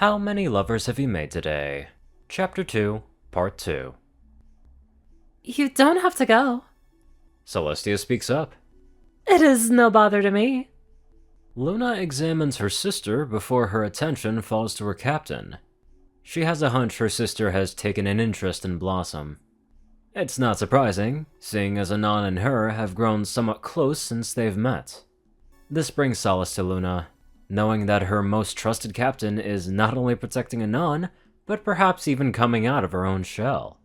How many lovers have you made today? Chapter 2, Part 2. You don't have to go. Celestia speaks up. It is no bother to me. Luna examines her sister before her attention falls to her captain. She has a hunch her sister has taken an interest in Blossom. It's not surprising, seeing as Anon and her have grown somewhat close since they've met. This brings solace to Luna, knowing that her most trusted captain is not only protecting Anon, but perhaps even coming out of her own shell.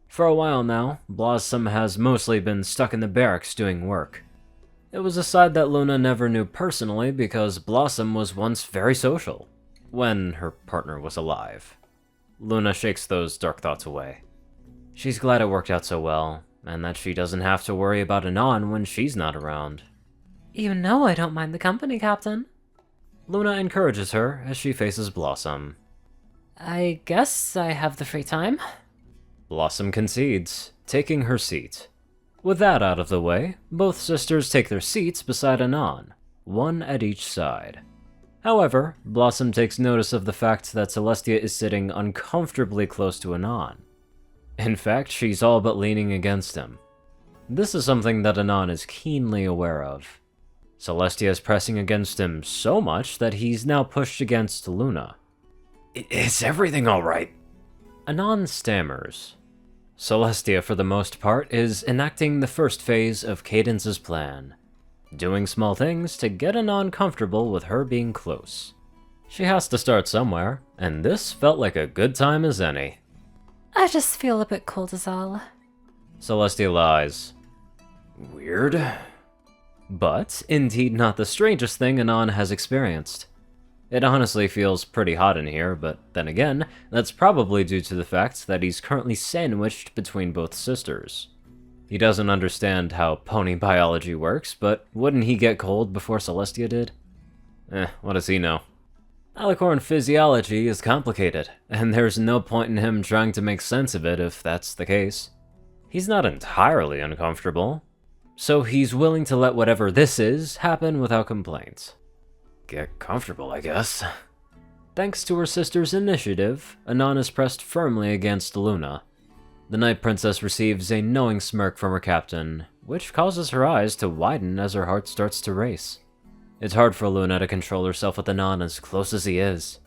For a while now, Blossom has mostly been stuck in the barracks doing work. It was a side that Luna never knew personally because Blossom was once very social, when her partner was alive. Luna shakes those dark thoughts away. She's glad it worked out so well, and that she doesn't have to worry about Anon when she's not around. You know I don't mind the company, Captain. Luna encourages her as she faces Blossom. I guess I have the free time. Blossom concedes, taking her seat. With that out of the way, both sisters take their seats beside Anon, one at each side. However, Blossom takes notice of the fact that Celestia is sitting uncomfortably close to Anon. In fact, she's all but leaning against him. This is something that Anon is keenly aware of. Celestia is pressing against him so much that he's now pushed against Luna. Is everything alright? Anon stammers. Celestia, for the most part, is enacting the first phase of Cadence's plan, doing small things to get Anon comfortable with her being close. She has to start somewhere, and this felt like a good time as any. I just feel a bit cold as all. Celestia lies. Weird. But indeed not the strangest thing Anon has experienced. It honestly feels pretty hot in here, but then again, that's probably due to the fact that he's currently sandwiched between both sisters. He doesn't understand how pony biology works, but wouldn't he get cold before Celestia did? What does he know? Alicorn physiology is complicated, and there's no point in him trying to make sense of it if that's the case. He's not entirely uncomfortable, so he's willing to let whatever this is happen without complaint. Get comfortable, I guess. Thanks to her sister's initiative, Anon is pressed firmly against Luna. The Night Princess receives a knowing smirk from her captain, which causes her eyes to widen as her heart starts to race. It's hard for Luna to control herself with Anon as close as he is.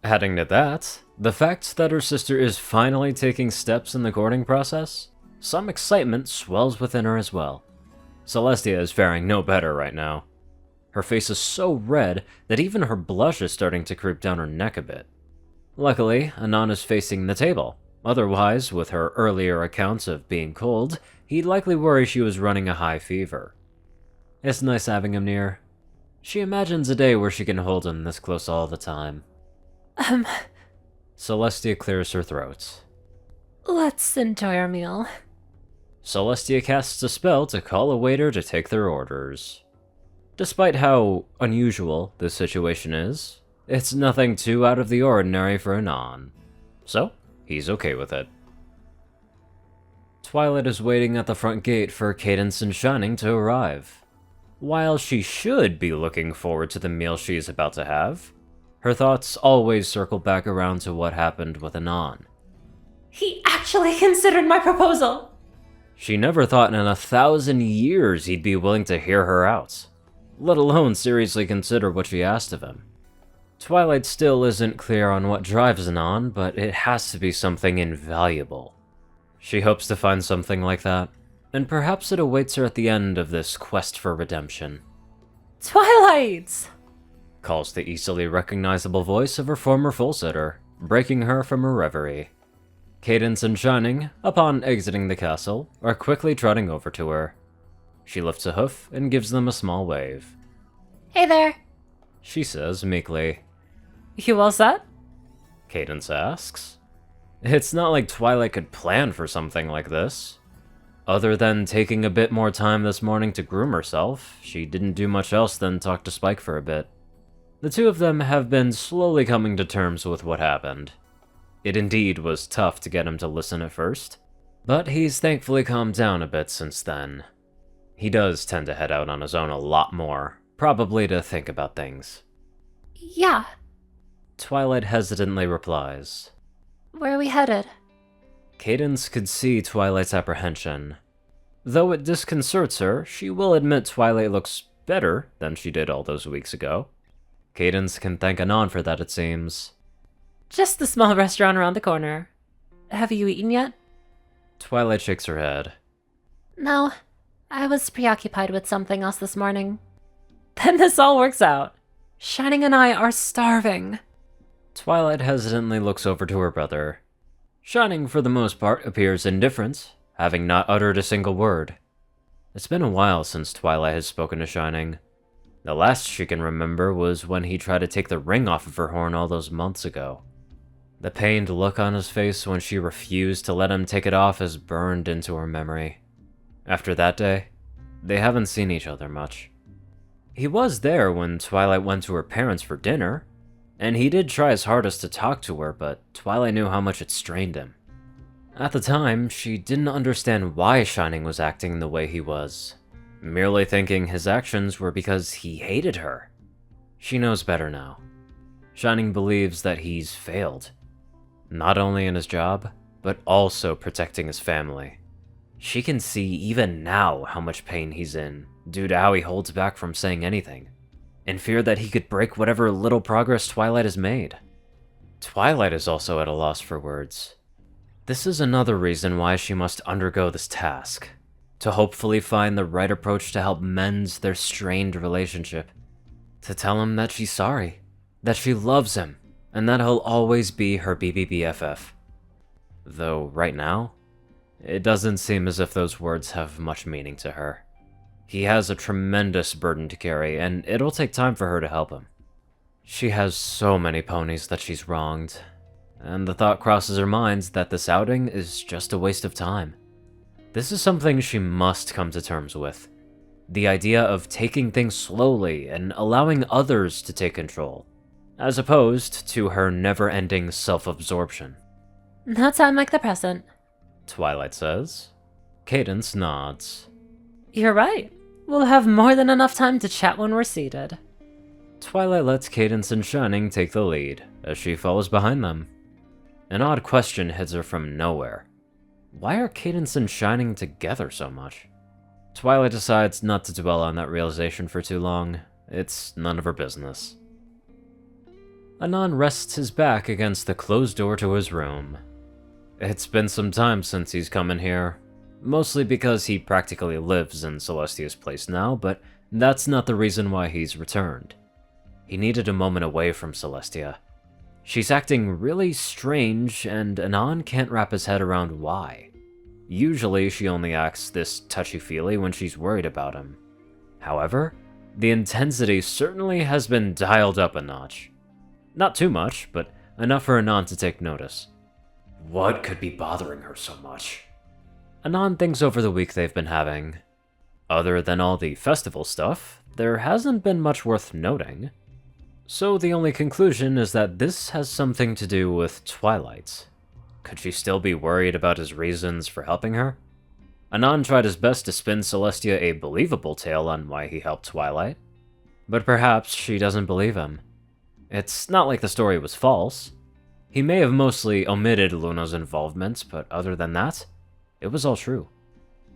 Adding to that, the fact that her sister is finally taking steps in the courting process, some excitement swells within her as well. Celestia is faring no better right now. Her face is so red that even her blush is starting to creep down her neck a bit. Luckily, Anon is facing the table. Otherwise, with her earlier accounts of being cold, he'd likely worry she was running a high fever. It's nice having him near. She imagines a day where she can hold him this close all the time. Celestia clears her throat. Let's enjoy our meal. Celestia casts a spell to call a waiter to take their orders. Despite how unusual this situation is, it's nothing too out of the ordinary for Anon. So, he's okay with it. Twilight is waiting at the front gate for Cadence and Shining to arrive. While she should be looking forward to the meal she is about to have, her thoughts always circle back around to what happened with Anon. He actually considered my proposal! She never thought in 1,000 years he'd be willing to hear her out, let alone seriously consider what she asked of him. Twilight still isn't clear on what drives Anon, but it has to be something invaluable. She hopes to find something like that, and perhaps it awaits her at the end of this quest for redemption. Twilight! Calls the easily recognizable voice of her former full-sitter, breaking her from her reverie. Cadence and Shining, upon exiting the castle, are quickly trotting over to her. She lifts a hoof and gives them a small wave. Hey there. She says meekly. You all set? Cadence asks. It's not like Twilight could plan for something like this. Other than taking a bit more time this morning to groom herself, she didn't do much else than talk to Spike for a bit. The two of them have been slowly coming to terms with what happened. It indeed was tough to get him to listen at first, but he's thankfully calmed down a bit since then. He does tend to head out on his own a lot more, probably to think about things. Yeah. Twilight hesitantly replies. Where are we headed? Cadence could see Twilight's apprehension. Though it disconcerts her, she will admit Twilight looks better than she did all those weeks ago. Cadence can thank Anon for that, it seems. Just the small restaurant around the corner. Have you eaten yet? Twilight shakes her head. No, I was preoccupied with something else this morning. Then this all works out. Shining and I are starving. Twilight hesitantly looks over to her brother. Shining, for the most part, appears indifferent, having not uttered a single word. It's been a while since Twilight has spoken to Shining. The last she can remember was when he tried to take the ring off of her horn all those months ago. The pained look on his face when she refused to let him take it off is burned into her memory. After that day, they haven't seen each other much. He was there when Twilight went to her parents for dinner, and he did try his hardest to talk to her, but Twilight knew how much it strained him. At the time, she didn't understand why Shining was acting the way he was, merely thinking his actions were because he hated her. She knows better now. Shining believes that he's failed, not only in his job, but also protecting his family. She can see even now how much pain he's in, due to how he holds back from saying anything, in fear that he could break whatever little progress Twilight has made. Twilight is also at a loss for words. This is another reason why she must undergo this task, to hopefully find the right approach to help mend their strained relationship. To tell him that she's sorry, that she loves him, and that he'll always be her BBBFF. Though right now, it doesn't seem as if those words have much meaning to her. He has a tremendous burden to carry, and it'll take time for her to help him. She has so many ponies that she's wronged, and the thought crosses her mind that this outing is just a waste of time. This is something she must come to terms with. The idea of taking things slowly and allowing others to take control, as opposed to her never-ending self-absorption. No time like the present. Twilight says. Cadence nods. You're right. We'll have more than enough time to chat when we're seated. Twilight lets Cadence and Shining take the lead, as she follows behind them. An odd question hits her from nowhere. Why are Cadence and Shining together so much? Twilight decides not to dwell on that realization for too long. It's none of her business. Anon rests his back against the closed door to his room. It's been some time since he's come in here, mostly because he practically lives in Celestia's place now, but that's not the reason why he's returned. He needed a moment away from Celestia. She's acting really strange, and Anon can't wrap his head around why. Usually, she only acts this touchy-feely when she's worried about him. However, the intensity certainly has been dialed up a notch. Not too much, but enough for Anon to take notice. What could be bothering her so much? Anon thinks over the week they've been having. Other than all the festival stuff, there hasn't been much worth noting. So the only conclusion is that this has something to do with Twilight. Could she still be worried about his reasons for helping her? Anon tried his best to spin Celestia a believable tale on why he helped Twilight, but perhaps she doesn't believe him. It's not like the story was false. He may have mostly omitted Luna's involvement, but other than that, it was all true.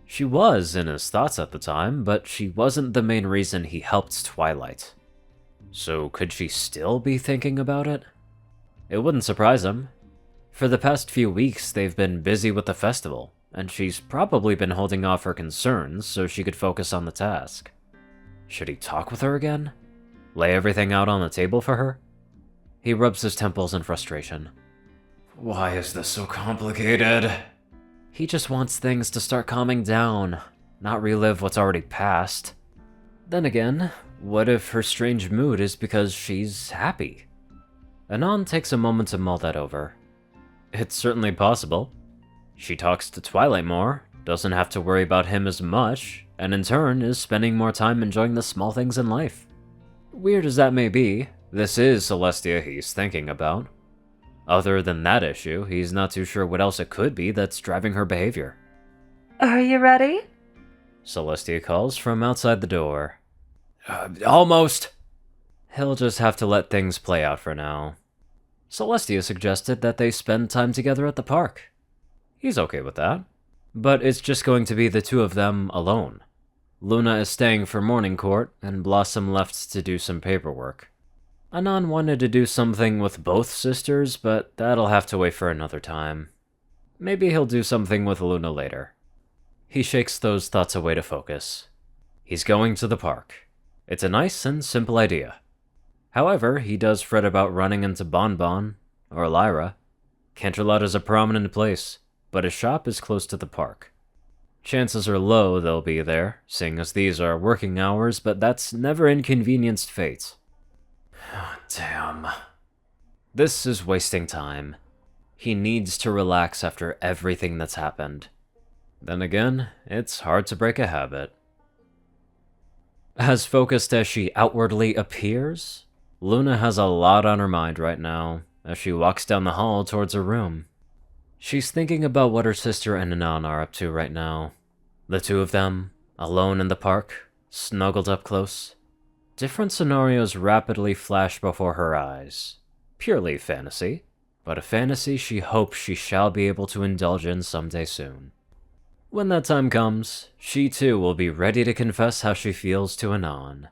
She was in his thoughts at the time, but she wasn't the main reason he helped Twilight. So could she still be thinking about it? It wouldn't surprise him. For the past few weeks, they've been busy with the festival, and she's probably been holding off her concerns so she could focus on the task. Should he talk with her again? Lay everything out on the table for her? He rubs his temples in frustration. Why is this so complicated? He just wants things to start calming down, not relive what's already passed. Then again, what if her strange mood is because she's happy? Anon takes a moment to mull that over. It's certainly possible. She talks to Twilight more, doesn't have to worry about him as much, and in turn is spending more time enjoying the small things in life. Weird as that may be, this is Celestia he's thinking about. Other than that issue, he's not too sure what else it could be that's driving her behavior. Are you ready? Celestia calls from outside the door. Almost. He'll just have to let things play out for now. Celestia suggested that they spend time together at the park. He's okay with that, but it's just going to be the two of them alone. Luna is staying for morning court, and Blossom left to do some paperwork. Anon wanted to do something with both sisters, but that'll have to wait for another time. Maybe he'll do something with Luna later. He shakes those thoughts away to focus. He's going to the park. It's a nice and simple idea. However, he does fret about running into Bonbon, or Lyra. Canterlot is a prominent place, but his shop is close to the park. Chances are low they'll be there, seeing as these are working hours, but that's never inconvenienced fate. Damn. This is wasting time. He needs to relax after everything that's happened. Then again, it's hard to break a habit. As focused as she outwardly appears, Luna has a lot on her mind right now as she walks down the hall towards her room. She's thinking about what her sister and Anon are up to right now. The two of them, alone in the park, snuggled up close. Different scenarios rapidly flash before her eyes. Purely fantasy, but a fantasy she hopes she shall be able to indulge in someday soon. When that time comes, she too will be ready to confess how she feels to Anon.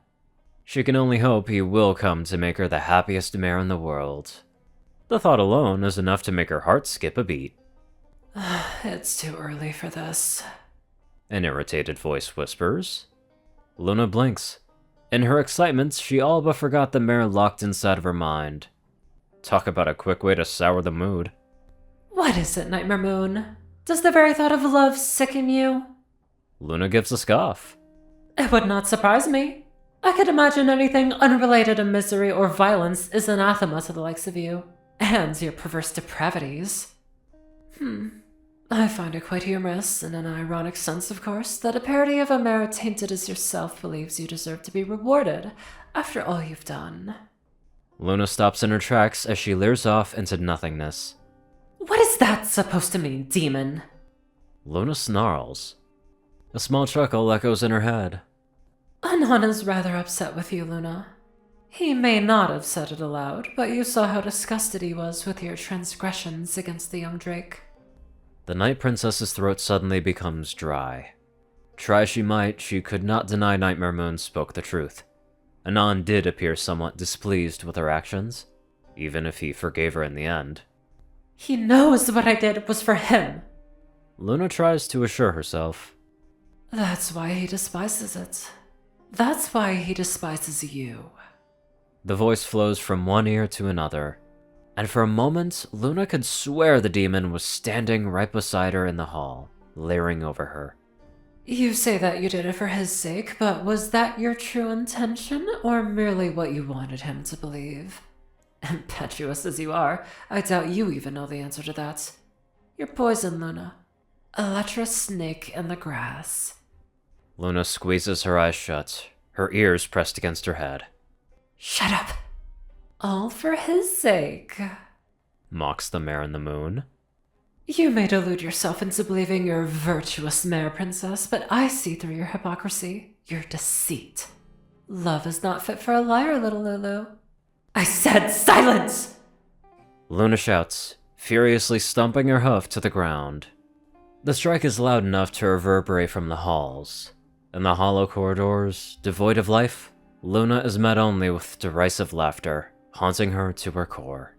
She can only hope he will come to make her the happiest mare in the world. The thought alone is enough to make her heart skip a beat. It's too early for this, an irritated voice whispers. Luna blinks. In her excitement, she all but forgot the mare locked inside of her mind. Talk about a quick way to sour the mood. What is it, Nightmare Moon? Does the very thought of love sicken you? Luna gives a scoff. It would not surprise me. I could imagine anything unrelated to misery or violence is anathema to the likes of you, and your perverse depravities. I find it quite humorous, in an ironic sense, of course, that a parody of a mare tainted as yourself believes you deserve to be rewarded after all you've done. Luna stops in her tracks as she leers off into nothingness. What is that supposed to mean, demon? Luna snarls. A small chuckle echoes in her head. Anon is rather upset with you, Luna. He may not have said it aloud, but you saw how disgusted he was with your transgressions against the young Drake. The Night Princess's throat suddenly becomes dry. Try she might, she could not deny Nightmare Moon spoke the truth. Anon did appear somewhat displeased with her actions, even if he forgave her in the end. He knows what I did was for him. Luna tries to assure herself. That's why he despises it. That's why he despises you. The voice flows from one ear to another, and for a moment, Luna could swear the demon was standing right beside her in the hall, leering over her. You say that you did it for his sake, but was that your true intention, or merely what you wanted him to believe? Impetuous as you are, I doubt you even know the answer to that. You're poison, Luna. A lecherous snake in the grass. Luna squeezes her eyes shut, her ears pressed against her head. Shut up! All for his sake, mocks the mare in the moon. You may delude yourself into believing you're a virtuous mare, princess, but I see through your hypocrisy, your deceit. Love is not fit for a liar, little Lulu. I said silence! Luna shouts, furiously stomping her hoof to the ground. The strike is loud enough to reverberate from the halls. In the hollow corridors, devoid of life, Luna is met only with derisive laughter, haunting her to her core.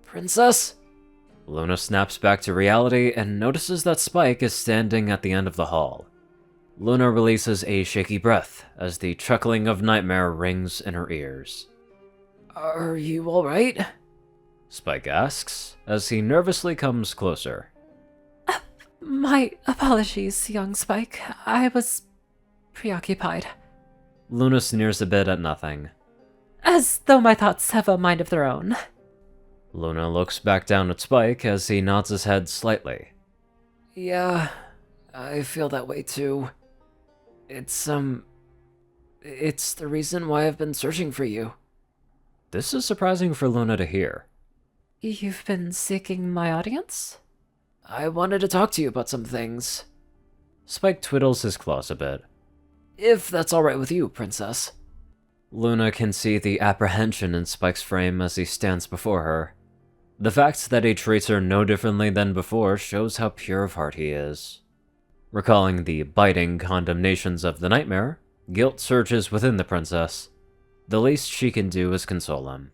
Princess? Luna snaps back to reality and notices that Spike is standing at the end of the hall. Luna releases a shaky breath as the chuckling of Nightmare rings in her ears. Are you alright? Spike asks, as he nervously comes closer. My apologies, young Spike. I was preoccupied. Luna sneers a bit at nothing. As though my thoughts have a mind of their own. Luna looks back down at Spike as he nods his head slightly. Yeah, I feel that way too. It's the reason why I've been searching for you. This is surprising for Luna to hear. You've been seeking my audience? I wanted to talk to you about some things. Spike twiddles his claws a bit. If that's alright with you, princess. Luna can see the apprehension in Spike's frame as he stands before her. The fact that he treats her no differently than before shows how pure of heart he is. Recalling the biting condemnations of the nightmare, guilt surges within the princess. The least she can do is console him.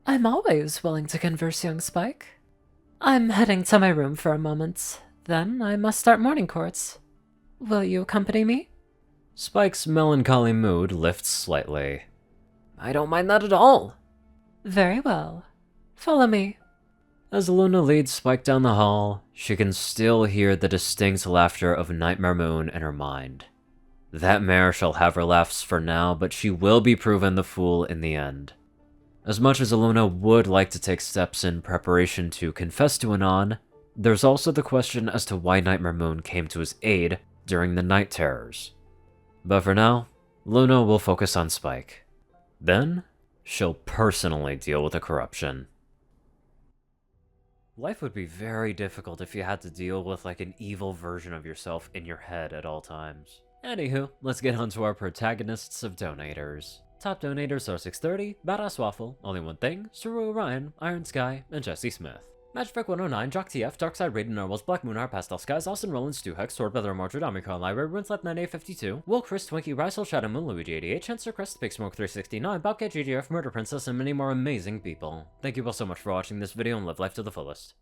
I'm always willing to converse, young Spike. I'm heading to my room for a moment. Then I must start morning courts. Will you accompany me? Spike's melancholy mood lifts slightly. I don't mind that at all. Very well. Follow me. As Luna leads Spike down the hall, she can still hear the distinct laughter of Nightmare Moon in her mind. That mare shall have her laughs for now, but she will be proven the fool in the end. As much as Luna would like to take steps in preparation to confess to Anon, there's also the question as to why Nightmare Moon came to his aid during the night terrors. But for now, Luna will focus on Spike. Then, she'll personally deal with the corruption. Life would be very difficult if you had to deal with like an evil version of yourself in your head at all times. Anywho, let's get on to our protagonists of donators. Top donators are 630, BadassWaffle, Only One Thing, Ceru, Orion, IronSky, and Jessie Smith. Magic 109, JockeTF, Darkside, Rayden, Narwhals, Blackmoonheart, Pastel Skies, Austin, Roland, Stu Hex, Sword, Brother, Marjorie, Omicron, Library, Runeslap, 9852, Will, Chris, Twinkie, Rysel, Shadow Moon, Luigi 88, Chancer, Crest, Big Smoke 369, Bobcat, GGF, Murder Princess, and many more amazing people. Thank you all so much for watching this video and live life to the fullest.